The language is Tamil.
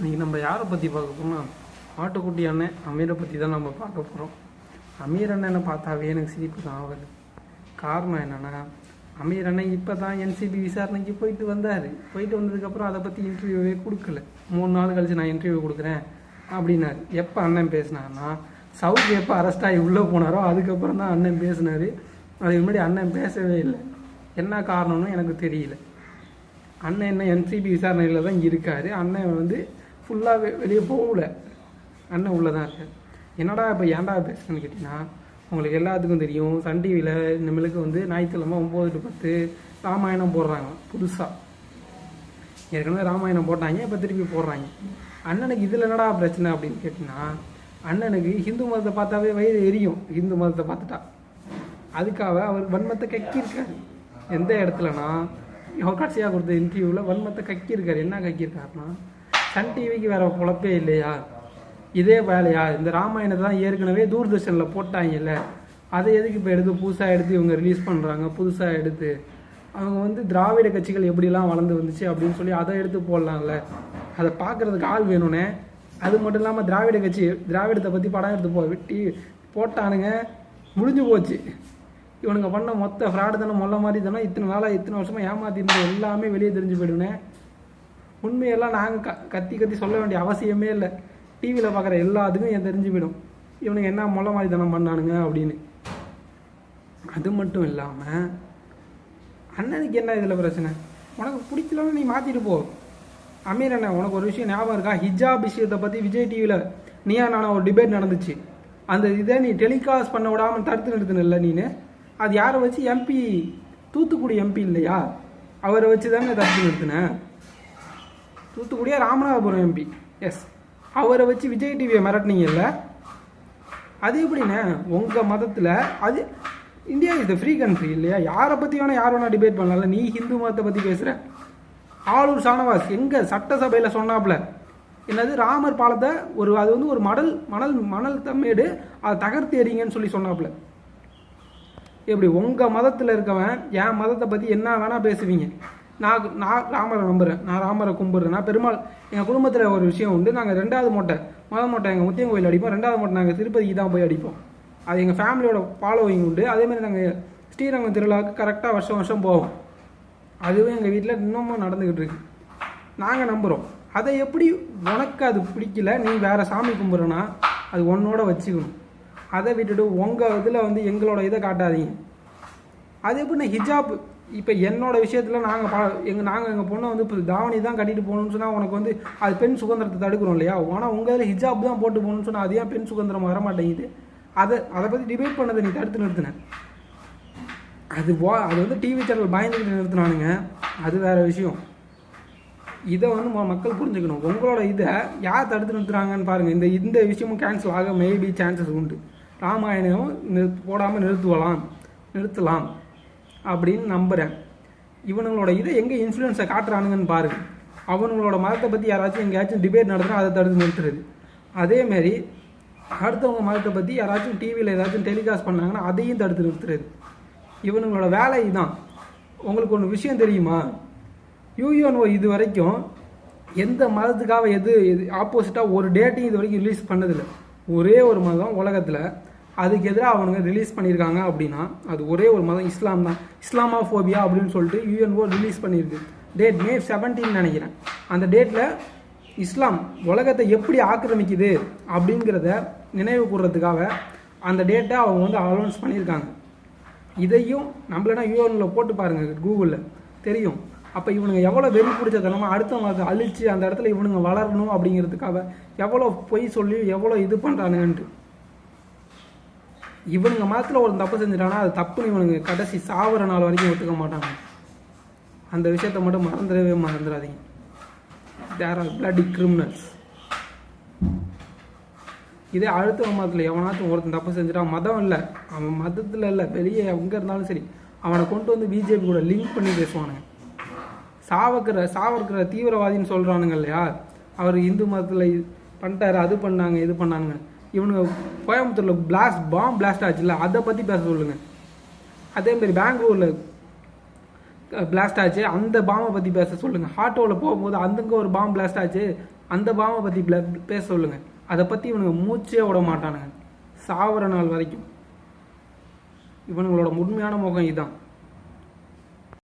இன்றைக்கி நம்ம யாரை பற்றி பார்க்க போனால் ஆட்டுக்குட்டி அண்ணன் அமீரை பற்றி தான் நம்ம பார்க்க போகிறோம். அமீர் அண்ணனை பார்த்தாவே எனக்கு சிரிப்பு தான் ஆகுது. காரணம் என்னென்னா, அமீர் அண்ணன் இப்போ தான் என்சிபி விசாரணைக்கு போயிட்டு வந்ததுக்கப்புறம் அதை பற்றி இன்டர்வியூவே கொடுக்கல. 3 நாள் கழிச்சு நான் இன்டர்வியூ கொடுக்குறேன் அப்படின்னாரு. எப்போ அண்ணன் பேசினார்னா, சவுக்கு எப்போ அரெஸ்ட் ஆகி உள்ளே போனாரோ அதுக்கப்புறம் தான் அண்ணன் பேசினார். அதுக்கு முன்னாடி அண்ணன் பேசவே இல்லை. என்ன காரணம்னு எனக்கு தெரியல. அண்ணன் என்ன என்சிபி விசாரணையில் தான் இருக்கார். அண்ணன் ஃபுல்லாக வெளியே போகல. அண்ணன் உள்ளே தான் இருக்கார். என்னடா இப்போ ஏன்டா பேசுகிறேன்னு கேட்டிங்கன்னா, உங்களுக்கு எல்லாத்துக்கும் தெரியும், சன் டிவியில் நம்மளுக்கு ஞாயிற்றுக்கிழமை 9 to 10 ராமாயணம் போடுறாங்க புதுசாக. ஏற்கனவே ராமாயணம் போட்டாங்க, இப்போ திருப்பி போடுறாங்க. அண்ணனுக்கு இதில் என்னடா பிரச்சனை அப்படின்னு கேட்டிங்கன்னா, அண்ணனுக்கு ஹிந்து மதத்தை பார்த்தாவே வயிறு எரியும். ஹிந்து மதத்தை பார்த்துட்டா அதுக்காக அவர் வன்மத்தை கக்கியிருக்காரு. எந்த இடத்துலனா, அவர் கடைசியாக கொடுத்த இன்டர்வியூவில் வன்மத்தை கக்கியிருக்காரு. என்ன கக்கியிருக்காருன்னா, சன் டிவிக்கு வேறு பொழப்பே இல்லையா, இதே வேலையா, இந்த ராமாயணத்தை தான் ஏற்கனவே தூர்தர்ஷனில் போட்டாங்கல்ல, அதை எதுக்கு இப்போ எடுத்து புதுசாக எடுத்து இவங்க ரிலீஸ் பண்ணுறாங்க. புதுசாக எடுத்து அவங்க திராவிட கட்சிகள் எப்படிலாம் வளர்ந்து வந்துச்சு அப்படின்னு சொல்லி அதை எடுத்து போடலாம்ல, அதை பார்க்குறதுக்கு ஆள் வேணும்னே. அது மட்டும் இல்லாமல் திராவிடத்தை பற்றி படம் எடுத்து போட்டானுங்க, முடிஞ்சு போச்சு. இவனுங்க பண்ண மொத்த ஃப்ராடு தானே, மொல்ல மாதிரி தானே, இத்தனை வருஷமாக ஏமாத்திருந்தோம் எல்லாமே வெளியே தெரிஞ்சு போயிடுவேன். உண்மையெல்லாம் நாங்கள் கத்தி சொல்ல வேண்டிய அவசியமே இல்லை. டிவியில் பார்க்குற எல்லாத்துக்கும் என் தெரிஞ்சு போயிடும் இவனுங்க என்ன மொல்ல மாதிரி தானே பண்ணானுங்க அப்படின்னு. அது மட்டும் இல்லாமல் அண்ணனுக்கு என்ன இதில் பிரச்சனை, உனக்கு பிடிக்கலன்னு நீ மாற்றிட்டு போ. அமீர் அண்ணன், உனக்கு ஒரு விஷயம் ஞாபகம் இருக்கா? ஹிஜாப் விஷயத்தை பற்றி விஜய் டிவியில் நீயா நானா ஒரு டிபேட் நடந்துச்சு. அந்த இதை நீ டெலிகாஸ்ட் பண்ண விடாமல் தடுத்து நிறுத்தினில்ல நீனு. அது யாரை வச்சு? எம்பி, தூத்துக்குடி எம்பி இல்லையா, அவரை வச்சு தானே தடுத்து நிறுத்தினேன். தூத்துக்குடியா ராமநாதபுரம் எம்பி, எஸ், அவரை வச்சு விஜய் டிவியை மிரட்டினீங்கல்ல. அது எப்படிண்ணே உங்கள் மதத்தில்? அது India is the free country இல்லையா, யாரை பற்றி வேணால் யார் வேணால் டிபேட் பண்ணலாம்ல. நீ ஹிந்து மதத்தை பற்றி பேசுகிற. ஆளூர் ஷானவாஸ் எங்கள் சட்டசபையில் சொன்னாப்புல, என்னது ராமர் பாலத்தை அது ஒரு மணல் தம்மேடு, அதை தகர்த்து எறிங்கன்னு சொல்லி சொன்னாப்புல. எப்படி உங்கள் மதத்தில் இருக்கவன் என் மதத்தை பற்றி என்ன வேணால் பேசுவீங்க? நான் ராமரை நம்புகிறேன், நான் ராமரை கும்பிட்றேன், நான் பெருமாள். எங்கள் குடும்பத்தில் ஒரு விஷயம் உண்டு, நாங்கள் 2வது மொட்டை எங்கள் முத்தியம் கோயில் அடிப்போம், 2வது மொட்டை நாங்கள் திருப்பதிக்கு தான் போய் அடிப்போம். அது எங்கள் ஃபேமிலியோட ஃபாலோவிங் உண்டு. அதேமாதிரி நாங்கள் ஸ்ரீரங்கம் திருவிழாவுக்கு கரெக்டாக வருஷம் போவோம். அதுவே எங்கள் வீட்டில் இன்னமும் நடந்துக்கிட்டு இருக்கு. நாங்கள் நம்புகிறோம். அதை எப்படி உனக்கு அது பிடிக்கல, நீ வேறு சாமி கும்பிட்றனா அது உன்னோட வச்சுக்கணும். அதை விட்டுட்டு உங்கள் இதில் எங்களோட இதை காட்டாதீங்க. அது எப்படின்னா ஹிஜாப், இப்போ என்னோட விஷயத்தில் நாங்கள் எங்கள் பொண்ணை இப்போ தாவணி தான் கட்டிட்டு போகணும்னு சொன்னால் உனக்கு அது பெண் சுதந்திரத்தை தடுக்கிறோம் இல்லையா. ஆனால் உங்கள் இதில் ஹிஜாப் தான் போட்டு போகணும்னு சொன்னால் அது ஏன் பெண் சுதந்திரம் வரமாட்டேங்குது? அதை பற்றி டிபேட் பண்ணதை நீ தடுத்து நிறுத்தின. அது டிவி சேனல் பயந்துக்கிட்டு நிறுத்தினானுங்க, அது வேறு விஷயம். இதை மக்கள் புரிஞ்சுக்கணும். உங்களோட இதை யார் தடுத்து நிறுத்துறாங்கன்னு பாருங்கள். இந்த விஷயமும் கேன்சல் ஆக மேபி சான்சஸ் உண்டு. ராமாயணம் போடாமல் நிறுத்தலாம் அப்படின்னு நம்புகிறேன். இவனுங்களோட இதை எங்கே இன்ஃப்ளூயன்ஸை காட்டுறானுங்கன்னு பாருங்கள். அவனுங்களோட மதத்தை பற்றி யாராச்சும் எங்கேயாச்சும் டிபேட் நடத்துனா அதை தடுத்து நிறுத்துறது. அதேமாரி அடுத்தவங்க மதத்தை பற்றி யாராச்சும் டிவியில் ஏதாச்சும் டெலிகாஸ்ட் பண்ணாங்கன்னா அதையும் தடுத்து நிறுத்துறது. இவனுங்களோட வேலை தான். உங்களுக்கு ஒன்று விஷயம் தெரியுமா, யூஎன்ஓ இது வரைக்கும் எந்த மதத்துக்காக எது ஆப்போசிட்டாக ஒரு டேட்டையும் இது வரைக்கும் ரிலீஸ் பண்ணதில்லை. ஒரே ஒரு மதம் உலகத்தில் அதுக்கு எதிராக அவனுங்க ரிலீஸ் பண்ணியிருக்காங்க அப்படின்னா அது ஒரே ஒரு மதம், இஸ்லாம் தான். இஸ்லாமோஃபோபியா அப்படின்னு சொல்லிட்டு யூஎன்ஓ ரிலீஸ் பண்ணியிருக்கு. டேட் May 17 நினைக்கிறேன். அந்த டேட்டில் இஸ்லாம் உலகத்தை எப்படி ஆக்கிரமிக்குது அப்படிங்கிறத நினைவு கூறுறதுக்காக அந்த டேட்டை அவங்க அனௌன்ஸ் பண்ணியிருக்காங்க. இதையும் நம்மளனா யூஎன்ஓவில் போட்டு பாருங்கள், கூகுளில் தெரியும். அப்போ இவனுங்க எவ்வளோ வெறி பிடிச்ச தனமாக அடுத்தவங்க அதை அழித்து அந்த இடத்துல இவனுங்க வளரணும் அப்படிங்கிறதுக்காக எவ்வளோ பொய் சொல்லி எவ்வளோ இது பண்ணுறானுங்கன்ட்டு. இவனுங்க மதத்தில் ஒரு தப்பு செஞ்சுட்டானா அது தப்புன்னு இவனுங்க கடைசி சாவர நாள் வரைக்கும் ஒத்துக்க மாட்டாங்க. அந்த விஷயத்த மட்டும் மறந்துடாதீங்க. There are bloody criminals. இதே அடுத்த மதத்தில் எவனாச்சும் ஒருத்தன் தப்பு செஞ்சுட்டான், மதம் இல்லை, அவன் மதத்தில் இல்லை, வெளியே எங்கே இருந்தாலும் சரி, அவனை கொண்டு பிஜேபி கூட லிங்க் பண்ணி பேசுவானுங்க. சாவர்க்கிற தீவிரவாதின்னு சொல்கிறானுங்க இல்லையா, அவர் இந்து மதத்தில் பண்ணிட்டாரு, அது பண்ணாங்க, இது பண்ணானுங்க. இவனுங்க கோயம்புத்தூரில் பாம் பிளாஸ்ட் ஆச்சுல்ல, அதை பற்றி பேச சொல்லுங்கள். அதேமாரி பெங்களூரில் பிளாஸ்ட் ஆச்சு, அந்த பாம்பை பற்றி பேச சொல்லுங்கள். ஆட்டோவில் போகும்போது அந்தங்க ஒரு பாம்பு பிளாஸ்ட் ஆச்சு, அந்த பாவை பற்றி பேச சொல்லுங்க. அதை பற்றி இவனுங்க மூச்சே விட மாட்டானுங்க சாவர நாள் வரைக்கும். இவனுங்களோட உண்மையான முகம் இதுதான்.